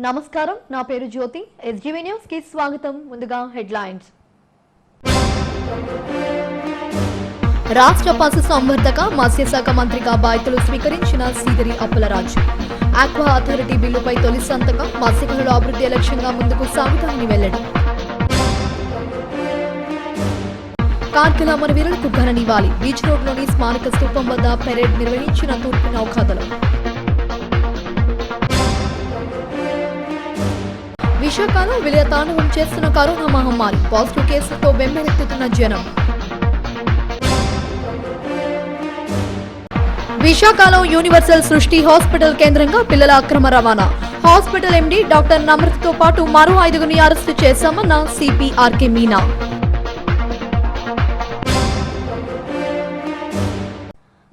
నమస్కారం నా పేరు జ్యోతి ఎస్జీవీ న్యూస్ కి స్వాగతం ముందుగా హెడ్లైన్స్ రాష్ట్ర పశు సంవర్ధక మత్స్యశాఖ మంత్రిగా బాధ్యతలు స్వీకరించిన సీదిరి అప్పలరాజు ఆక్వా అథారిటీ బిల్లుపై తొలి సంతకం మత్స్యకారుల అభివృద్ధి లక్ష్యంగా ముందుకు సాగుతామని వెల్లడి కార్గిల్ అమరవీరులకు ఘన నివాళి బీచ్ రోడ్లోని స్మారక స్తూపం వద్ద పెరేడ్ నిర్వహించిన తూర్పు నౌకాదళం విశాఖలో విలయతాండవం చేస్తున్న కరోనా మహమ్మారి పాజిటివ్ కేసులతో బెంబేలెత్తుతున్న జనం విశాఖలో యూనివర్సల్ సృష్టి హాస్పిటల్ కేంద్రంగా పిల్లల అక్రమ రవాణా హాస్పిటల్ ఎండీ డాక్టర్ నమ్రతతో పాటు మరో 5గురిని అరెస్టు చేశామన్న సిపి ఆర్కే మీనా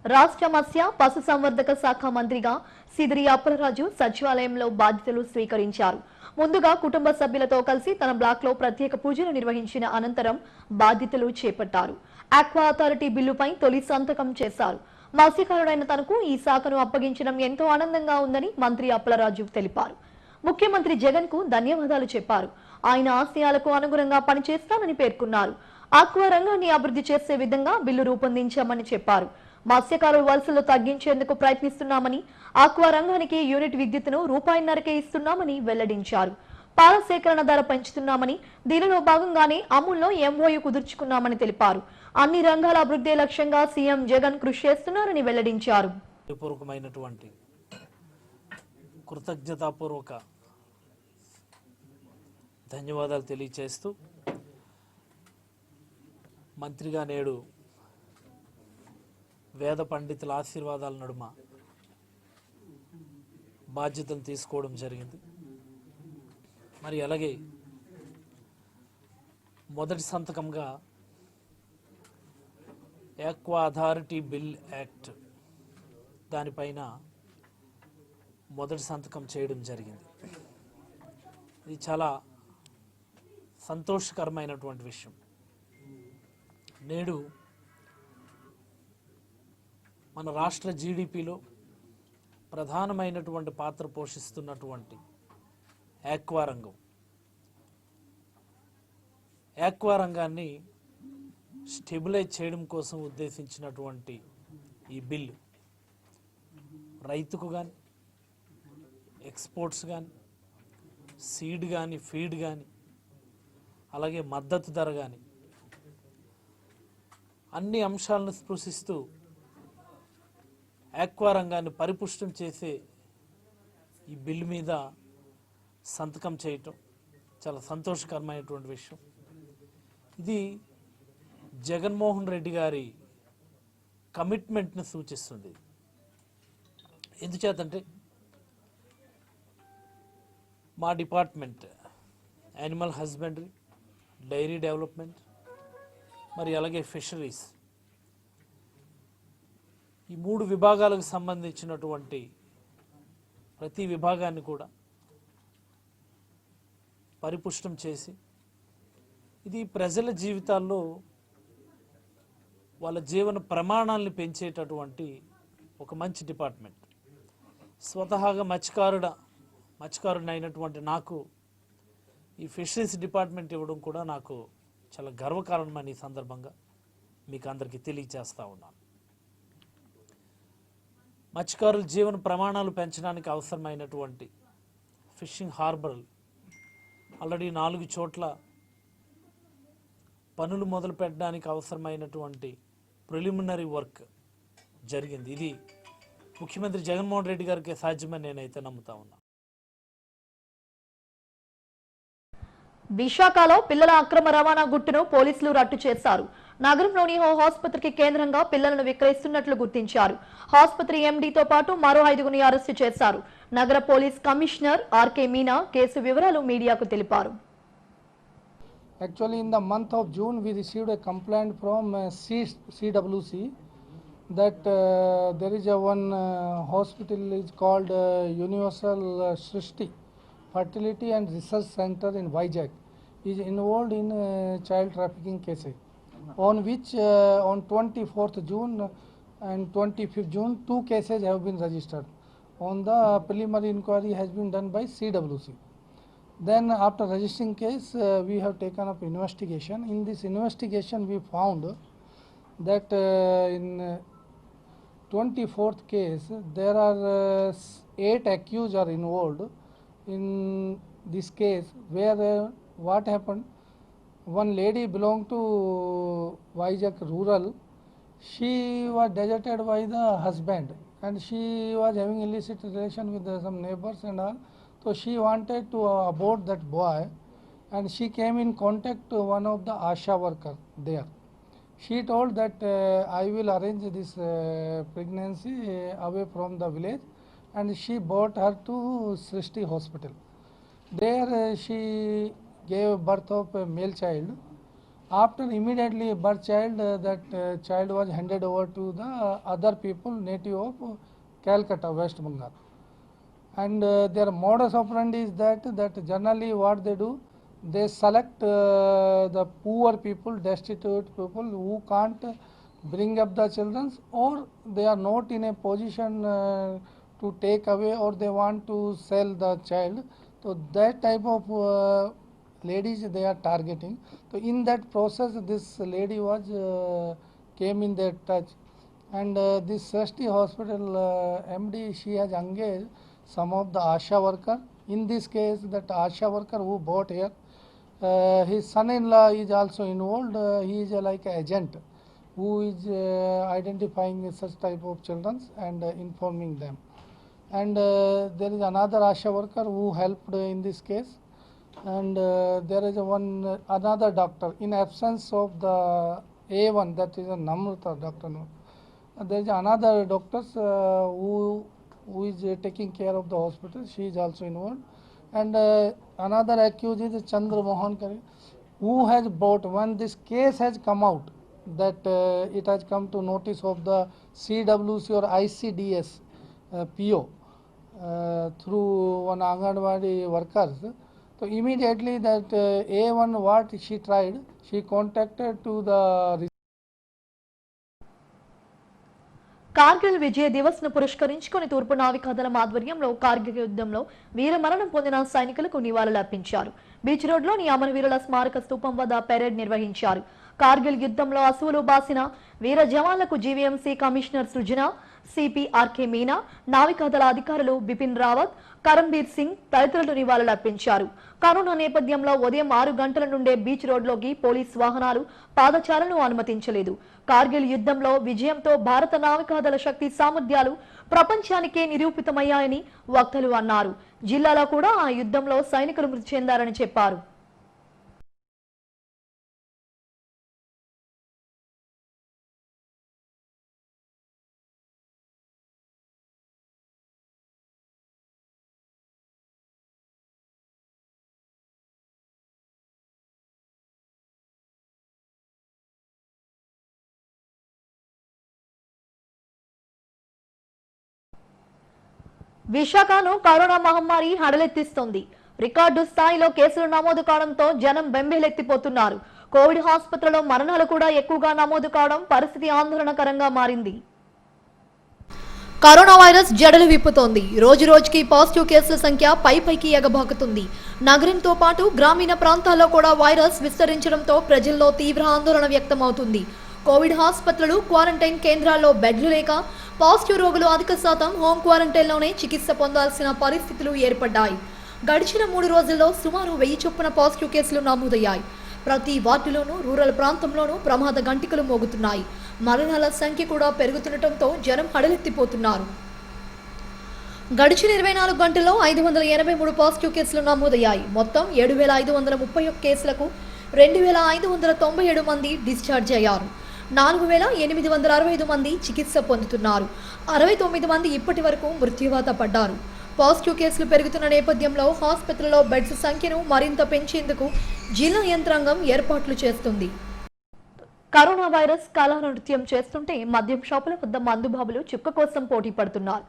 రాష్ట్ర మత్స్య పశు సంవర్ధక శాఖ మంత్రిగా సీదిరి అప్పలరాజు సచివాలయంలో బాధ్యతలు స్వీకరించారు. ముందుగా కుటుంబ సభ్యులతో కలిసి తన బ్లాక్ లో ప్రత్యేక పూజలు నిర్వహించిన అనంతరం బాధ్యతలు చేపట్టారు. ఆక్వా అథారిటీ బిల్లుపై తొలి సంతకం చేశారు. మత్స్యకారుడైన తనకు ఈ శాఖను అప్పగించడం ఎంతో ఆనందంగా ఉందని మంత్రి అప్పలరాజు తెలిపారు. ముఖ్యమంత్రి జగన్ కు ధన్యవాదాలు చెప్పారు. ఆయన ఆశయాలకు అనుగుణంగా పనిచేస్తానని పేర్కొన్నారు. ఆక్వా రంగాన్ని అభివృద్ధి చేసే విధంగా బిల్లు రూపొందించామని చెప్పారు. మత్స్యకారుల వలసలు తగ్గించేందుకు ప్రయత్నిస్తున్నామని ఆక్వా రంగానికి యూనిట్ విద్యుత్తును ₹1.5కే ఇస్తున్నామని వెల్లడించారు. పాల సేకరణ ధర పెంచుతున్నామని దీనిలో భాగంగానే అమూల్లో ఎంఓయూ కుదుర్చుకున్నామని తెలిపారు. అన్ని రంగాల అభివృద్ధి లక్ష్యంగా సీఎం జగన్ కృషి చేస్తున్నారని వెల్లడించారు. కృతజ్ఞతాపూర్వక ధన్యవాదాలు తెలియజేస్తూ మంత్రిగా నేడు వేద పండితుల ఆశీర్వాదాల నడుమ బాధ్యతలు తీసుకోవడం జరిగింది. మరి అలాగే మొదటి సంతకంగా ఆక్వా అథారిటీ బిల్ యాక్ట్ దానిపైన మొదటి సంతకం చేయడం జరిగింది. ఇది చాలా సంతోషకరమైనటువంటి విషయం. నేడు మన రాష్ట్ర జీడిపిలో ప్రధానమైనటువంటి పాత్ర పోషిస్తున్నటువంటి ఆక్వా రంగం, ఆక్వా రంగాన్ని స్టెబిలైజ్ చేయడం కోసం ఉద్దేశించినటువంటి ఈ బిల్లు రైతుకు కానీ, ఎక్స్పోర్ట్స్ కానీ, సీడ్ కానీ, ఫీడ్ కానీ, అలాగే మద్దతు ధర కానీ అన్ని అంశాలను స్పృశిస్తూ ఆక్వా రంగాన్ని పరిపుష్టం చేసే ఈ బిల్లు మీద సంతకం చేయటం చాలా సంతోషకరమైనటువంటి విషయం. ఇది జగన్మోహన్ రెడ్డి గారి కమిట్మెంట్ని సూచిస్తుంది. ఎందుచేతంటే మా department animal husbandry, dairy development, మరి అలాగే ఫిషరీస్, ఈ 3 విభాగాలకు సంబంధించినటువంటి ప్రతి విభాగాన్ని కూడా పరిపుష్టం చేసి ఇది ప్రజల జీవితాల్లో వాళ్ళ జీవన ప్రమాణాలను పెంచేటటువంటి ఒక మంచి డిపార్ట్మెంట్. స్వతహాగా మత్స్యకారుడిని అయినటువంటి నాకు ఈ ఫిషరీస్ డిపార్ట్మెంట్ ఇవ్వడం కూడా నాకు చాలా గర్వకారణమని ఈ సందర్భంగా మీకు అందరికీ తెలియజేస్తూ ఉన్నాను. మత్స్యకారుల జీవన ప్రమాణాలు పెంచడానికి అవసరమైనటువంటి ఫిషింగ్ హార్బర్లు ఆల్రెడీ 4 చోట్ల పనులు మొదలు పెట్టడానికి అవసరమైనటువంటి ప్రిలిమినరీ వర్క్ జరిగింది. ఇది ముఖ్యమంత్రి జగన్మోహన్ రెడ్డి గారికి సాధ్యమని నేనైతే నమ్ముతా ఉన్నా. విశాఖలో పిల్లల అక్రమ రవాణా గుట్టును పోలీసులు రట్టు చేశారు. నగరంలోని ఓ ఆసుపత్రికి కేంద్రంగా పిల్లలను విక్రయిస్తున్నట్లు గుర్తించారు. ఆసుపత్రి ఎండీతో పాటు మరో 5గురిని అరెస్టు చేశారు. నగర police commissioner RK Meena case వివరాలు మీడియాకు తెలిపారు. Actually, in the month of June, we received a complaint from CWC that there is one hospital is called Universal Srishti Fertility and Research Center in Vizag is involved in child trafficking cases, on which on 24th June and 25th June 2 cases have been registered. on the preliminary inquiry has been done by CWC. Then after registering case, we have taken up investigation. In this investigation, we found that in 24th case, there are 8 accused are involved in this case, where what happened, one lady belonged to Vizag rural, she was deserted by the husband and she was having illicit relation with some neighbors and all. So she wanted to abort that boy and she came in contact to one of the ASHA worker there. She told that I will arrange this pregnancy away from the village, and she brought her to Srishti hospital. There she gave birth of a male child. After immediately birth child, that child was handed over to the other people native of Calcutta, West Bengal. And their modus operandi is that generally what they do, they select the poor people, destitute people who can't bring up the children, or they are not in a position to take away, or they want to sell the child. So that type of ladies they are targeting. So in that process, this lady was came in their touch, and this Srishti hospital MD, she has engaged some of the ASHA worker. In this case, that ASHA worker who bought here, his son-in-law is also involved. He is like an agent who is identifying such type of children and informing them. And there is another ASHA worker who helped in this case. And there is another doctor, in absence of the A1, that is a Namrata doctor. There is another doctor who is taking care of the hospital. She is also involved. And another accused is Chandra Mohan Kare, who has brought, when this case has come out, that it has come to notice of the CWC or ICDS PO through one Anganwadi workers. So immediately that A1, what she tried, she contacted to the Kargil విజయ దివస్ ను పురస్కరించుకుని తూర్పు నావికాదళం ఆధ్వర్యంలో కార్గిల్ యుద్ధంలో వీరమరణం పొందిన సైనికులకు నివాళులర్పించారు. Beach రోడ్లోని అమరవీరుల స్మారక స్తూపం వద్ద పెరేడ్ నిర్వహించారు. కార్గిల్ యుద్ధంలో అసువులు బాసిన వీర జవాన్లకు జీవీఎంసీ కమిషనర్ సృజన, సిపిఆర్కే మీనా, నావికాదళ అధికారులు బిపిన్ రావత్, కరంబీర్ సింగ్ తదితరులు నివాళులర్పించారు. కరోనా నేపథ్యంలో ఉదయం 6 గంటల నుండే బీచ్ రోడ్లోకి పోలీస్ వాహనాలు, పాదచారులను అనుమతించలేదు. కార్గిల్ యుద్ధంలో విజయంతో భారత నావికాదళ శక్తి సామర్థ్యాలు ప్రపంచానికే నిరూపితమయ్యాయని వక్తలు అన్నారు. జిల్లాలో కూడా ఆ యుద్ధంలో సైనికులు మృతి చెందారని చెప్పారు. విశాఖను కరోనా మహమ్మారి హడలెత్తిస్తోంది. రికార్డు స్థాయిలో కేసులు నమోదు కావడంతో జనం బెంబేలెత్తిపోతున్నారు. కోవిడ్ ఆసుపత్రుల్లో మరణాలు కూడా ఎక్కువగా నమోదు కావడం పరిస్థితి ఆందోళనకరంగా మారింది. కరోనా వైరస్ జడలు విప్పుతోంది. రోజు రోజుకి పాజిటివ్ కేసుల సంఖ్య పైకి ఎగబాకుతుంది. నగరంతో పాటు గ్రామీణ ప్రాంతాల్లో కూడా వైరస్ విస్తరించడంతో ప్రజల్లో తీవ్ర ఆందోళన వ్యక్తమవుతుంది. కోవిడ్ ఆసుపత్రులు, క్వారంటైన్ కేంద్రాల్లో బెడ్లు లేక పాజిటివ్ రోగులు అధిక శాతం హోమ్ క్వారంటైన్లోనే చికిత్స పొందాల్సిన పరిస్థితులు ఏర్పడ్డాయి. గడిచిన 3 రోజుల్లో సుమారు 1000 చొప్పున పాజిటివ్ కేసులు నమోదయ్యాయి. ప్రతి వార్డులోనూ, రూరల్ ప్రాంతంలోనూ ప్రమాద గంటికలు మోగుతున్నాయి. మరణాల సంఖ్య కూడా పెరుగుతుండటంతో జనం హడలెత్తిపోతున్నారు. గడిచిన 24 గంటల్లో 583 పాజిటివ్ కేసులు నమోదయ్యాయి. మొత్తం 7531 కేసులకు 2597 మంది డిశ్చార్జ్ అయ్యారు. 4865 మంది చికిత్స పొందుతున్నారు. 69 మంది ఇప్పటి వరకు మృత్యువాత పడ్డారు. పాజిటివ్ కేసులు పెరుగుతున్న నేపథ్యంలో ఆసుపత్రుల్లో బెడ్స్ సంఖ్యను మరింత పెంచేందుకు జిల్లా యంత్రాంగం ఏర్పాట్లు చేస్తుంది. కరోనా వైరస్ కళా నృత్యం చేస్తుంటే మద్యం షాపుల వద్ద మందుబాబులు చుక్క కోసం పోటీ పడుతున్నారు.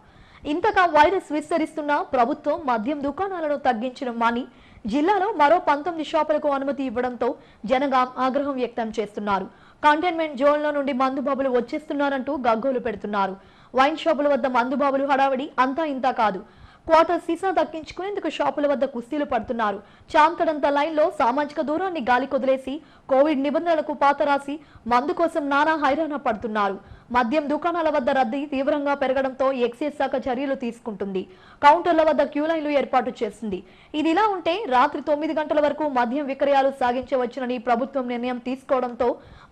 ఇంతగా వైరస్ విస్తరిస్తున్న ప్రభుత్వం మద్యం దుకాణాలను తగ్గించడం మాని జిల్లాలో మరో 19 షాపులకు అనుమతి ఇవ్వడంతో జనం ఆగ్రహం వ్యక్తం చేస్తున్నారు. కంటైన్మెంట్ జోన్లో నుండి మందుబాబులు వచ్చేస్తున్నారంటూ గగ్గోలు పెడుతున్నారు. వైన్ షాపుల వద్ద మందుబాబులు హడావిడి అంతా ఇంతా కాదు. క్వార్టర్ సీసా దక్కించుకునేందుకు షాపుల వద్ద కుస్తీలు పడుతున్నారు. చాంతడంత లైన్లో సామాజిక దూరాన్ని గాలి కొదిలేసి కోవిడ్ నిబంధనలకు పాతరాసి మందు కోసం నానా హైరాణ పడుతున్నారు. మద్యం దుకాణాల వద్ద రద్దీ తీవ్రంగా పెరగడంతో ఎక్సైజ్ శాఖ చర్యలు తీసుకుంటుంది. కౌంటర్ల వద్ద క్యూ లైన్లు ఏర్పాటు చేస్తుంది. ఇదిలా ఉంటే రాత్రి 9 గంటల వరకు మద్యం విక్రయాలు సాగించవచ్చునని ప్రభుత్వం నిర్ణయం తీసుకోవడంతో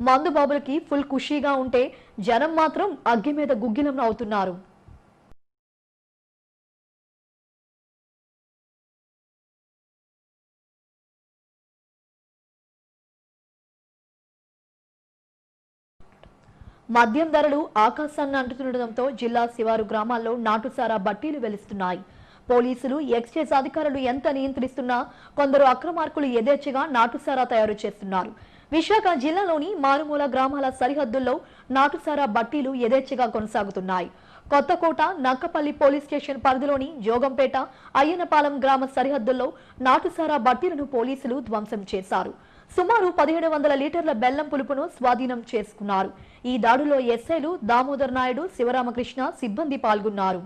మందు బాబులకి ఫుల్ ఖుషీగా ఉంటే జనం మాత్రం అగ్గి మీద గుగ్గిలం అవుతున్నారు. మద్యం ధరలు ఆకాశాన్ని అంటుతుండటంతో జిల్లా శివారు గ్రామాల్లో నాటుసారా బట్టీలు వెలుస్తున్నాయి. పోలీసులు, ఎక్సైజ్ అధికారులు ఎంత నియంత్రిస్తున్నా కొందరు అక్రమార్కులు యథేచ్ఛగా నాటుసారా తయారు చేస్తున్నారు. విశాఖ జిల్లాలోని మారుమూల గ్రామాల సరిహద్దుల్లో నాటుసారా బట్టీలు యథేచ్ఛగా కొనసాగుతున్నాయి. కొత్తకోట, నక్కపల్లి పోలీస్ స్టేషన్ పరిధిలోని జోగంపేట, అయ్యనపాలెం గ్రామ సరిహద్దుల్లో నాటుసారా బట్టీలను పోలీసులు ధ్వంసం చేశారు. సుమారు 1700 లీటర్ల బెల్లం పులుపును స్వాధీనం చేసుకున్నారు. ఈ దాడిలో ఎస్ఐలు దామోదర్ నాయుడు, శివరామకృష్ణ సిబ్బంది పాల్గొన్నారు.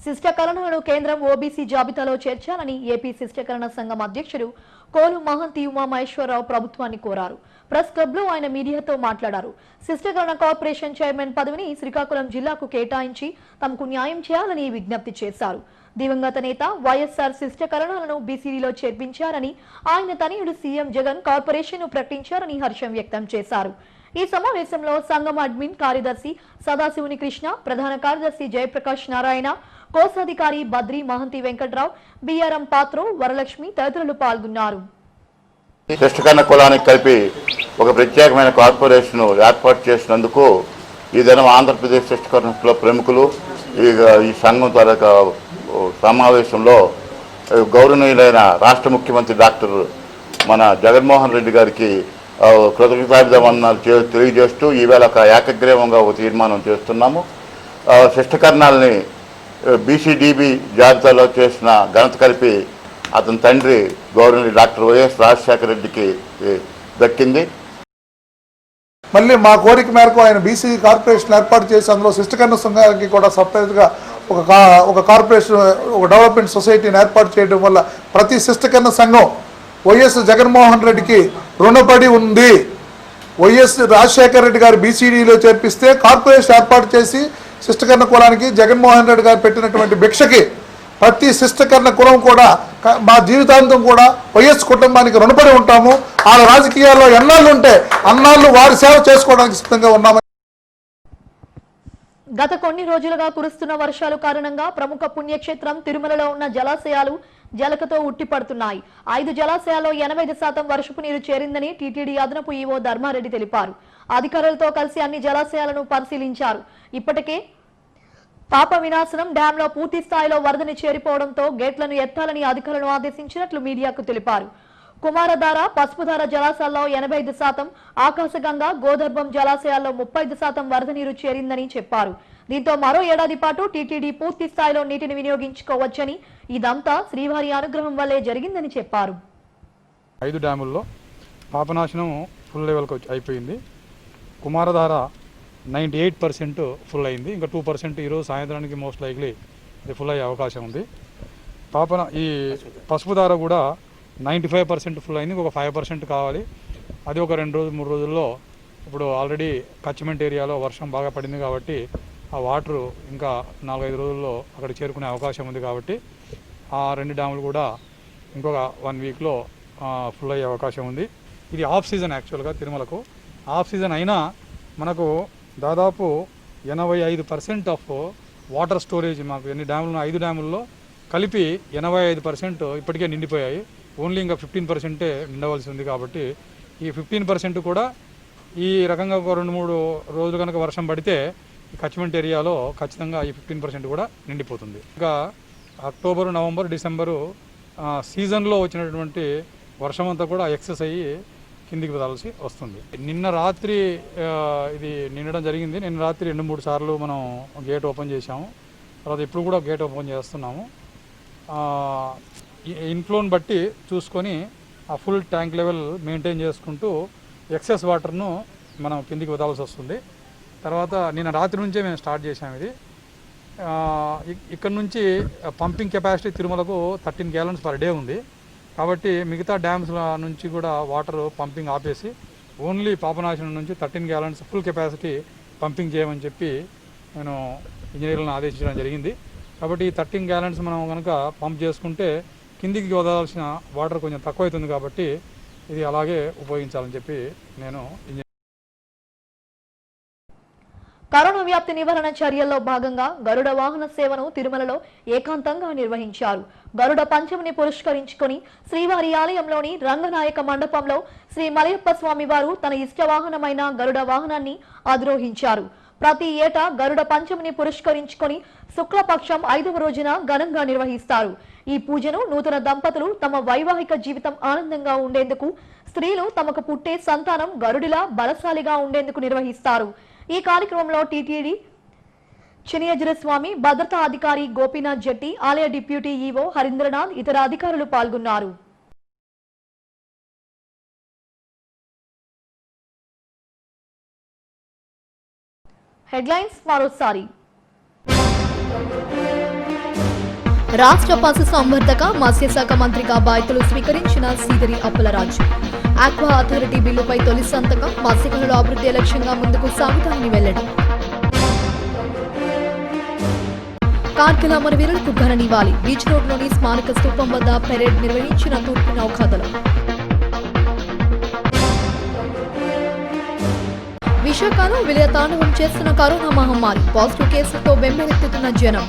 శిష్టకరణను కేంద్రం ఓబీసీ జాబితాలో చేర్చాలని ఏపీ శిష్టకరణ సంఘం అధ్యక్షుడు కోలు మహంతి ఉమామహేశ్వరరావు ప్రభుత్వాన్ని కోరారు. ప్రెస్ క్లబ్ లో ఆయన మీడియాతో మాట్లాడారు. శిష్టకరణ కార్పొరేషన్ చైర్మన్ పదవిని శ్రీకాకుళం జిల్లాకు కేటాయించి తమకు న్యాయం చేయాలని విజ్ఞప్తి చేశారు. దివంగత నేత వైఎస్ఆర్ శిష్టకరణాలను బీసీడీలో చేర్పించారని, ఆయన తనయుడు సీఎం జగన్ కార్పొరేషన్ ను ప్రకటించారని హర్షం వ్యక్తం చేశారు. ఈ సమావేశంలో సంఘం అడ్మిన్ కార్యదర్శి సదాశివుని కృష్ణ, ప్రధాన కార్యదర్శి జయప్రకాష్ నారాయణ, కోశాధికారి బద్రి మహంతి వెంకట్రావు, బిఆర్ఎం పాత్రో, వరలక్ష్మి తదితరులు పాల్గొన్నారు. శిష్టకరణ కులానికి కలిపి ఒక ప్రత్యేకమైన కార్పొరేషన్ ఏర్పాటు చేసినందుకు ఈ దినం ఆంధ్రప్రదేశ్ శిష్టకరణ ప్రముఖులు ఈ సంఘం తాలూకా సమావేశంలో గౌరవనీయులైన రాష్ట్ర ముఖ్యమంత్రి డాక్టర్ మన జగన్మోహన్ రెడ్డి గారికి కృతజ్ఞతాభివందనాలు తెలియజేస్తూ ఈవేళ ఒక ఏకగ్రీవంగా ఒక తీర్మానం చేస్తున్నాము. శిష్టకరణాలని బీసీడీబీ జాబితాలో చేసిన ఘనత కలిపి అతని తండ్రి గౌరవనీయులు డాక్టర్ వైఎస్ రాజశేఖర రెడ్డికి దక్కింది. మళ్ళీ మా కోరిక మేరకు ఆయన బీసీ కార్పొరేషన్ ఏర్పాటు చేసి అందులో శిష్టకరణ సంఘానికి కూడా సపరేట్గా ఒక కార్పొరేషన్, ఒక డెవలప్మెంట్ సొసైటీని ఏర్పాటు చేయడం వల్ల ప్రతి శిష్టకరణ సంఘం వైఎస్ జగన్మోహన్ రెడ్డికి రుణపడి ఉంది. వైఎస్ రాజశేఖర రెడ్డి గారు బీసీడీలో చేర్పిస్తే కార్పొరేషన్ ఏర్పాటు చేసి శిష్టకరణ కులానికి జగన్మోహన్ రెడ్డి గారు పెట్టినటువంటి భిక్షకి ప్రతి శిష్టకరణ కులం కూడా మా జీవితాంతం కూడా వైఎస్ కుటుంబానికి రుణపడి ఉంటాము. ఆ రాజకీయాల్లో ఎన్నాళ్ళు ఉంటే అన్నాళ్ళు వారి సేవ చేసుకోవడానికి సిద్ధంగా ఉన్నామని. గత కొన్ని రోజులుగా కురుస్తున్న వర్షాల కారణంగా ప్రముఖ పుణ్యక్షేత్రం తిరుమలలో ఉన్న జలాశయాలు జలకతో ఉట్టిపడుతున్నాయి. 5 జలాశయాల్లో 85% వర్షపు నీరు చేరిందని టీటీడీ అదనపు ఈవో ధర్మారెడ్డి తెలిపారు. అధికారులతో కలిసి అన్ని జలాశయాలను పరిశీలించారు. ఇప్పటికే పాప వినాశనం డ్యాంలో పూర్తి స్థాయిలో వరదని చేరిపోవడంతో గేట్లను ఎత్తాలని అధికారులను ఆదేశించినట్లు మీడియాకు తెలిపారు. కుమారధార, పసుపుధార జలాశయాల్లో 85%, ఆకాశగంగా, గోదర్భం జలాశయాల్లో 35% వరద నీరు చేరిందని చెప్పారు. దీంతో మరో ఏడాది పాటు టీటీడీ పూర్తి స్థాయిలో నీటిని వినియోగించుకోవచ్చని, ఇదంతా శ్రీవారి అనుగ్రహం వల్లే జరిగిందని చెప్పారు. 5 డ్యాముల్లో పాపనాశనం ఫుల్ లెవెల్కి అయిపోయింది. కుమారధార 98% ఫుల్ అయింది. ఇంకా 2% ఈరోజు సాయంత్రానికి మోస్ట్ లైక్లీ అది ఫుల్ అయ్యే అవకాశం ఉంది. ఈ పసుపుధార కూడా 95% ఫుల్ అయింది. ఒక 5% కావాలి. అది ఒక 2-3 రోజుల్లో, ఇప్పుడు ఆల్రెడీ కచ్మెంట్ ఏరియాలో వర్షం బాగా పడింది కాబట్టి ఆ వాటరు ఇంకా 4-5 రోజుల్లో అక్కడ చేరుకునే అవకాశం ఉంది. కాబట్టి ఆ 2 డ్యాములు కూడా ఇంకొక 1 వీక్లో ఫుల్ అయ్యే అవకాశం ఉంది. ఇది ఆఫ్ సీజన్, యాక్చువల్గా తిరుమలకు ఆఫ్ సీజన్ అయినా మనకు దాదాపు 85% ఆఫ్ వాటర్ స్టోరేజ్ మాకు ఎన్ని డ్యాములు 5 డ్యాముల్లో కలిపి 85% ఇప్పటికే నిండిపోయాయి. ఓన్లీ ఇంకా 15% నిండవలసి ఉంది. కాబట్టి ఈ 15% కూడా ఈ రకంగా ఒక 2-3 రోజులు కనుక వర్షం పడితే ఈ కచ్మెంట్ ఏరియాలో ఖచ్చితంగా ఈ 15% కూడా నిండిపోతుంది. ఇంకా అక్టోబరు, నవంబర్, డిసెంబరు సీజన్లో వచ్చినటువంటి వర్షం అంతా కూడా ఎక్సెస్ అయ్యి కిందికి వదలాల్సి వస్తుంది. నిన్న రాత్రి ఇది నిండడం జరిగింది. నిన్న రాత్రి 2-3 సార్లు మనం గేట్ ఓపెన్ చేశాము. తర్వాత ఇప్పుడు కూడా గేట్ ఓపెన్ చేస్తున్నాము. ఇన్ఫ్లోని బట్టి చూసుకొని ఆ ఫుల్ ట్యాంక్ లెవెల్ మెయింటైన్ చేసుకుంటూ ఎక్సెస్ వాటర్ను మనం కిందికి వదలాల్సి వస్తుంది. తర్వాత నిన్న రాత్రి నుంచే మేము స్టార్ట్ చేసాము. ఇది ఇక్కడ నుంచి పంపింగ్ కెపాసిటీ తిరుమలకు 13 gallons per day ఉంది. కాబట్టి మిగతా డ్యామ్స్ల నుంచి కూడా వాటర్ పంపింగ్ ఆపేసి ఓన్లీ పాపనాశనం నుంచి 13 gallons ఫుల్ కెపాసిటీ పంపింగ్ చేయమని చెప్పి నేను ఇంజనీర్లను ఆదేశించడం జరిగింది. కాబట్టి ఈ 13 gallons మనం కనుక పంప్ చేసుకుంటే కిందికి వదలాల్సిన వాటర్ కొంచెం తక్కువ అవుతుంది. కాబట్టి ఇది అలాగే ఉపయోగించాలని చెప్పి నేను కరోనా వ్యాప్తి నివారణ చర్యల్లో భాగంగా గరుడ వాహన సేవను తిరుమలలో ఏకాంతంగా నిర్వహించారు. గరుడ పంచమిని పురస్కరించుకొని శ్రీవారి ఆలయంలోని రంగనాయక మండపంలో శ్రీ మలయప్ప స్వామి వారు తన ఇష్ట వాహనమైన గరుడ వాహనాన్ని అధిరోహించారు. ప్రతి ఏటా గరుడ పంచమిని పురస్కరించుకొని శుక్లపక్షం 5వ రోజున ఘనంగా నిర్వహిస్తారు. ఈ పూజను నూతన దంపతులు తమ వైవాహిక జీవితం ఆనందంగా ఉండేందుకు, స్త్రీలు తమకు పుట్టే సంతానం గరుడిలా బలశాలిగా ఉండేందుకు నిర్వహిస్తారు. ఈ కార్యక్రమంలో టీటీడీ చినియజర స్వామి, భద్రతా అధికారి గోపీనాథ్ జెట్టి, ఆలయ డిప్యూటీ ఈవో హరీంద్రనాథ్, ఇతర అధికారులు పాల్గొన్నారు. హెడ్లైన్స్ మరోసారి. రాష్ట్ర పశు సంవర్ధక మత్స్యశాఖ మంత్రిగా బాధ్యతలు స్వీకరించిన సీదిరి అప్పలరాజు. ఆక్వా అథారిటీ బిల్లుపై తొలి సంతకం, మత్స్యకారుల అభివృద్ధి లక్ష్యంగా ముందుకు సాగుతామని వెల్లడి. కార్గిల్ అమరవీరులకు ఘన నివాళి. బీచ్ రోడ్లోని స్మారక స్తూపం వద్ద పెరేడ్ నిర్వహించిన తూర్పు నౌకాదళం. విశాఖలో విలయతాండవం చేస్తున్న కరోనా మహమ్మారి. పాజిటివ్ కేసులతో బెంబేలెత్తుతున్న జనం.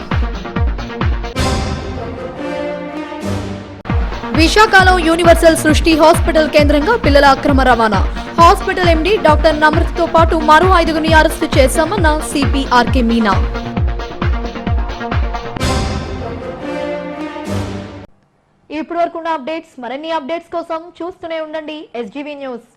విశాఖలో యూనివర్సల్ సృష్టి హాస్పిటల్ కేంద్రంగా పిల్లల అక్రమ రవాణా. హాస్పిటల్ ఎండీ డాక్టర్ నమ్రతతో పాటు మరో 5గురిని అరెస్టు చేశామన్న సిపి ఆర్కే మీనా. ఇప్పటి వరకున్న అప్డేట్స్. మరిన్ని అప్డేట్స్ కోసం చూస్తూనే ఉండండి SGV న్యూస్.